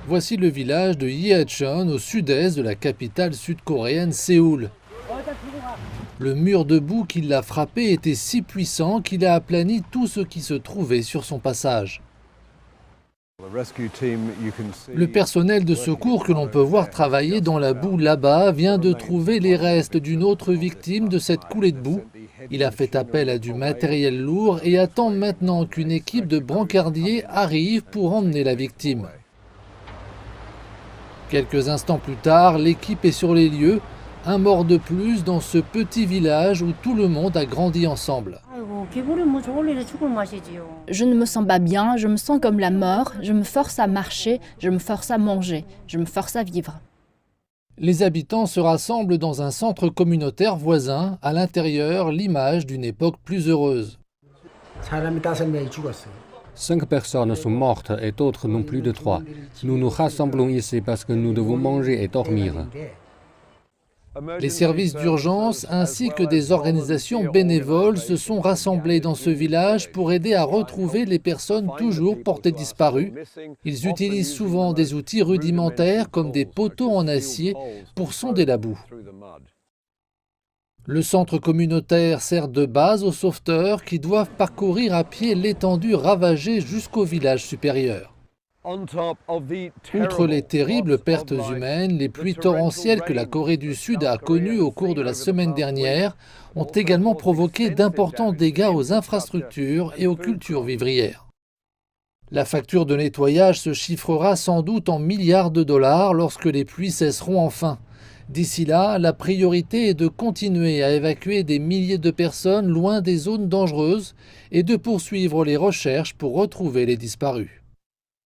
Voici le village de Yeachon au sud-est de la capitale sud-coréenne Séoul. Le mur de boue qui l'a frappé était si puissant qu'il a aplani tout ce qui se trouvait sur son passage. Le personnel de secours que l'on peut voir travailler dans la boue là-bas vient de trouver les restes d'une autre victime de cette coulée de boue. Il a fait appel à du matériel lourd et attend maintenant qu'une équipe de brancardiers arrive pour emmener la victime. Quelques instants plus tard, l'équipe est sur les lieux, un mort de plus dans ce petit village où tout le monde a grandi ensemble. Je ne me sens pas bien, je me sens comme la mort, je me force à marcher, je me force à manger, je me force à vivre. Les habitants se rassemblent dans un centre communautaire voisin, à l'intérieur l'image d'une époque plus heureuse. 5 personnes sont mortes et d'autres non plus de 3. Nous nous rassemblons ici parce que nous devons manger et dormir. Les services d'urgence ainsi que des organisations bénévoles se sont rassemblés dans ce village pour aider à retrouver les personnes toujours portées disparues. Ils utilisent souvent des outils rudimentaires comme des poteaux en acier pour sonder la boue. Le centre communautaire sert de base aux sauveteurs qui doivent parcourir à pied l'étendue ravagée jusqu'au village supérieur. Outre les terribles pertes humaines, les pluies torrentielles que la Corée du Sud a connues au cours de la semaine dernière ont également provoqué d'importants dégâts aux infrastructures et aux cultures vivrières. La facture de nettoyage se chiffrera sans doute en milliards de dollars lorsque les pluies cesseront enfin. D'ici là, la priorité est de continuer à évacuer des milliers de personnes loin des zones dangereuses et de poursuivre les recherches pour retrouver les disparus.